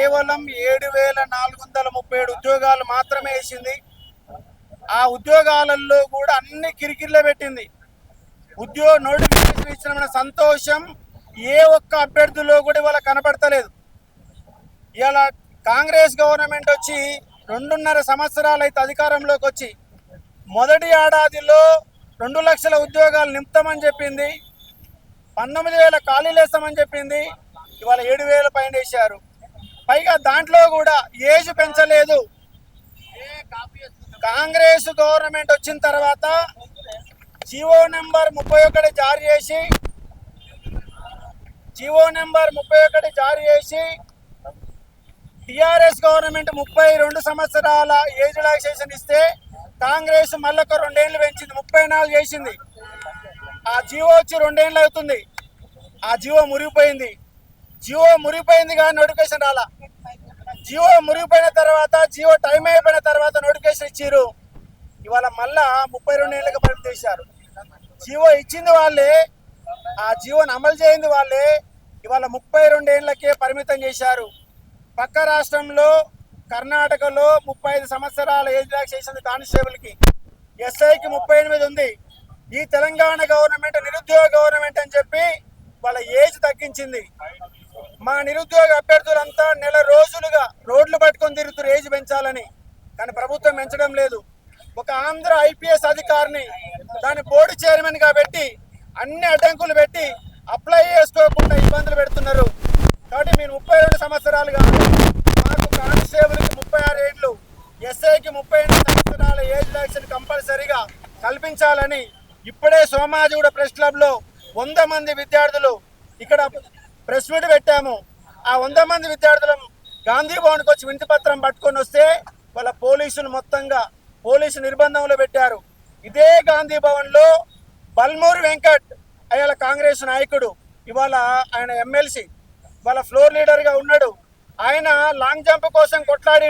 కేవలం 7,437 ఉద్యోగాలు మాత్రమే వేసింది. ఆ ఉద్యోగాలలో కూడా అన్ని కిరికిరిలో పెట్టింది. ఉద్యోగ నోటిఫికేషన్ ఇచ్చిన సంతోషం ఏ ఒక్క అభ్యర్థిలో కూడా ఇవాళ కనపడతలేదు. ఇలా కాంగ్రెస్ గవర్నమెంట్ వచ్చి 2.5 సంవత్సరాలు అయితే అధికారంలోకి వచ్చి మొదటి ఏడాదిలో 2 లక్షల ఉద్యోగాలు నింపుతామని చెప్పింది, 19,000 ఖాళీలు వేస్తామని చెప్పింది. ఇవాళ 7,000 పైన వేశారు. పైగా దాంట్లో కూడా ఏజ్ పెంచలేదు. కాంగ్రెస్ గవర్నమెంట్ వచ్చిన తర్వాత జీవో నెంబర్ 31 జారీ చేసి టిఆర్ఎస్ గవర్నమెంట్ 32 సంవత్సరాల ఏజ్ రిలాక్సేషన్ ఇస్తే కాంగ్రెస్ మళ్ళొక 2 ఏళ్ళు పెంచింది, 34 చేసింది. ఆ జీవో వచ్చి 2 ఏళ్ళు అవుతుంది. ఆ జీవో మురిగిపోయింది కానీ నోటిఫికేషన్ రాలా. జీవో మురిగిపోయిన తర్వాత, జీవో టైం అయిపోయిన తర్వాత నోటిఫికేషన్ ఇచ్చారు. ఇవాళ మళ్ళా 32 ఏళ్ళకి పరిమితి చేశారు. జీవో ఇచ్చింది వాళ్ళే, ఆ జీవోని అమలు చేయింది వాళ్ళే. ఇవాళ 32 ఏళ్ళకే పరిమితం చేశారు. పక్క రాష్ట్రంలో కర్ణాటకలో 35 సంవత్సరాల ఏజ్ రిలాక్సేషన్ కానిస్టేబుల్కి, ఎస్ఐకి 38 ఉంది. ఈ తెలంగాణ గవర్నమెంట్ నిరుద్యోగ గవర్నమెంట్ అని చెప్పి వాళ్ళ ఏజ్ తగ్గించింది. మా నిరుద్యోగ అభ్యర్థులంతా నెల రోజులుగా రోడ్లు పట్టుకొని తిరుగుతారు ఏజ్ పెంచాలని, కానీ ప్రభుత్వం పెంచడం లేదు. ఒక ఆంధ్ర ఐపీఎస్ అధికారిని దాని బోర్డు చైర్మన్గా పెట్టి అన్ని అడ్డంకులు పెట్టి అప్లై చేసుకోకుండా ఇబ్బందులు పెడుతున్నారు. కాబట్టి మీరు 32 సంవత్సరాలు కాదు, మాకు కానిస్టేబుల్కి 36 ఏళ్ళు, ఎస్ఐకి 38 సంవత్సరాల ఏజ్ రిలాక్సేషన్ కంపల్సరీగా కల్పించాలని ఇప్పుడే సోమాజిగూడ ప్రెస్ క్లబ్లో 100 మంది విద్యార్థులు ఇక్కడ ప్రెస్ మీట్ పెట్టాము. ఆ 100 మంది విద్యార్థులు గాంధీ భవన్కి వచ్చి వినతి పత్రం పట్టుకొని వస్తే వాళ్ళ పోలీసులు మొత్తంగా పోలీసు నిర్బంధంలో పెట్టారు. ఇదే గాంధీ భవన్లో బల్మూరి వెంకట్ అయ్యాల కాంగ్రెస్ నాయకుడు, ఇవాళ ఆయన ఎమ్మెల్సీ, వాళ్ళ ఫ్లోర్ లీడర్గా ఉన్నాడు. ఆయన లాంగ్ జంప్ కోసం కొట్లాడి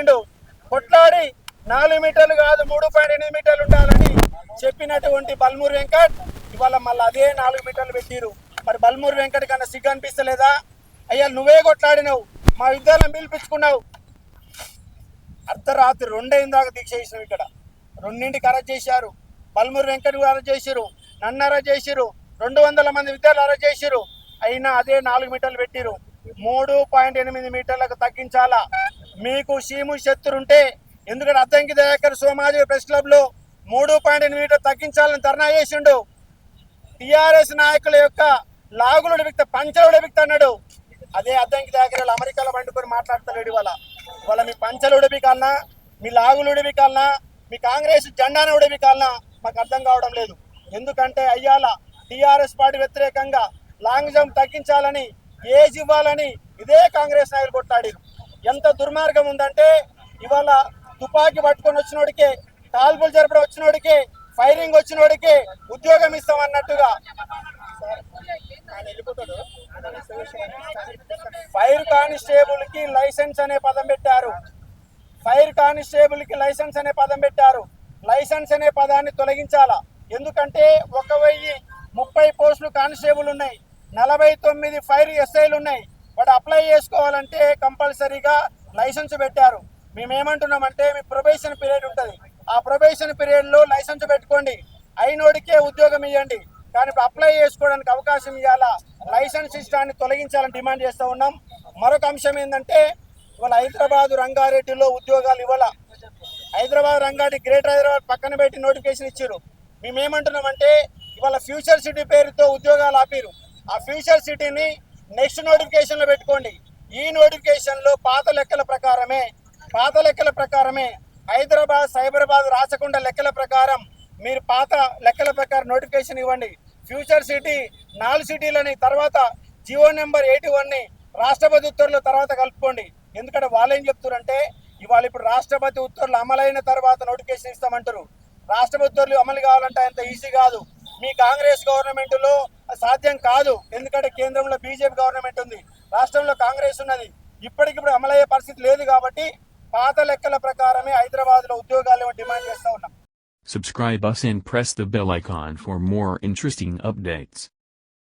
4 మీటర్లు కాదు 3.8 మీటర్లు ఉండాలని చెప్పినటువంటి బల్మూరి వెంకట్ ఇవాళ మళ్ళీ అదే 4 మీటర్లు పెట్టిరు. మరి బల్మూరి వెంకట్ కన్నా సిగ్గు అనిపిస్తలేదా? అయ్యా నువ్వే కొట్లాడినావు, మా విద్యాలయం పిలిపించుకున్నావు. అర్ధరాత్రి 2 అయిన దాకా దీక్ష చేసినావు. ఇక్కడ 2ంటికి అరెస్ట్ చేశారు. బల్మూరి వెంకట్ అరెస్ట్ చేసిరు, నన్ను అరెస్ట్ చేసిరు, 200 మంది విద్యార్థులు అరెస్ట్ చేసిరు. అయినా అదే 4 మీటర్లు పెట్టిరు. 3.8 మీటర్లకు తగ్గించాలా. మీకు సీము శత్రుంటే, ఎందుకంటే అద్దంకి దయాకర్ సోమాజిగూడ ప్రెస్ క్లబ్లో 3.8 మీటర్లు తగ్గించాలని ధర్నా చేసిండు. టిఆర్ఎస్ నాయకుల యొక్క లాగులు వ్యక్తి పంచలుడు వ్యక్తి అన్నాడు. అదే అద్దంకి దయాకర్ అమెరికాలో వండుకొని మాట్లాడతలేడు. ఇవాళ మీ పంచలు ఉడిపికాలనా, మీ లాగులు ఉడిపికాలనా, మీ కాంగ్రెస్ జెండాను ఉడిపికాలనా మాకు అర్థం కావడం లేదు. ఎందుకంటే అయ్యాల టిఆర్ఎస్ పార్టీ వ్యతిరేకంగా లాంగ్ జంప్ తగ్గించాలని, ఏజ్ ఇవ్వాలని ఇదే కాంగ్రెస్ నాయకులు కొట్లాడారు. ఎంత దుర్మార్గం ఉందంటే ఇవాళ తుపాకీ పట్టుకొని వచ్చినోడికే, కాల్పులు జరపడం వచ్చినోడికే, ఫైరింగ్ వచ్చినోడికే ఉద్యోగం ఇస్తామన్నట్టుగా ఫైర్ కానిస్టేబుల్కి లైసెన్స్ అనే పదం పెట్టారు. లైసెన్స్ అనే పదాన్ని తొలగించాలా. ఎందుకంటే 1,030 పోస్టులు కానిస్టేబుల్ ఉన్నాయి, 49 ఫైర్ ఎస్ఐలు ఉన్నాయి. వాడు అప్లై చేసుకోవాలంటే కంపల్సరీగా లైసెన్స్ పెట్టారు. మేమేమంటున్నామంటే మీ ప్రొబేషన్ పీరియడ్ ఉంటుంది, ఆ ప్రొబేషన్ పీరియడ్లో లైసెన్స్ పెట్టుకోండి, అయినోడికే ఉద్యోగం ఇవ్వండి. కానీ ఇప్పుడు అప్లై చేసుకోవడానికి అవకాశం ఇవ్వాలా, లైసెన్స్ ఇష్టాన్ని తొలగించాలని డిమాండ్ చేస్తూ ఉన్నాం. మరొక అంశం ఏంటంటే ఇవాళ హైదరాబాద్ రంగారెడ్డిలో ఉద్యోగాలు ఇవ్వాల. హైదరాబాద్ రంగారెడ్డి గ్రేటర్ హైదరాబాద్ పక్కన పెట్టి నోటిఫికేషన్ ఇచ్చారు. మేమేమంటున్నామంటే ఇవాళ ఫ్యూచర్ సిటీ పేరుతో ఉద్యోగాలు ఆపిరు. ఆ ఫ్యూచర్ సిటీని నెక్స్ట్ నోటిఫికేషన్లో పెట్టుకోండి. ఈ నోటిఫికేషన్లో పాత లెక్కల ప్రకారమే హైదరాబాద్, సైబరాబాద్, రాచకొండ లెక్కల ప్రకారం మీరు పాత లెక్కల ప్రకారం నోటిఫికేషన్ ఇవ్వండి. ఫ్యూచర్ సిటీ 4 సిటీలని తర్వాత జీవో నెంబర్ 81ని రాష్ట్రపతి ఉత్తర్వుల తర్వాత కలుపుకోండి. ఎందుకంటే వాళ్ళు ఏం చెప్తారంటే ఇవాళ ఇప్పుడు రాష్ట్రపతి ఉత్తర్వులు అమలైన తర్వాత నోటిఫికేషన్ ఇస్తామంటారు. రాష్ట్రపతి ఉత్తర్వులు అమలు కావాలంటే అంత ఈజీ కాదు. మీ కాంగ్రెస్ గవర్నమెంట్లో సాధ్యం కాదు. ఎందుకంటే కేంద్రంలో బీజేపీ గవర్నమెంట్ ఉంది, రాష్ట్రంలో కాంగ్రెస్ ఉన్నది. ఇప్పటికిప్పుడు అమలయ్యే పరిస్థితి లేదు. కాబట్టి పాత లెక్కల ప్రకారమే హైదరాబాద్లో ఉద్యోగాలు డిమాండ్ చేస్తూ ఉన్నాం. Subscribe us and press the bell icon for more interesting updates.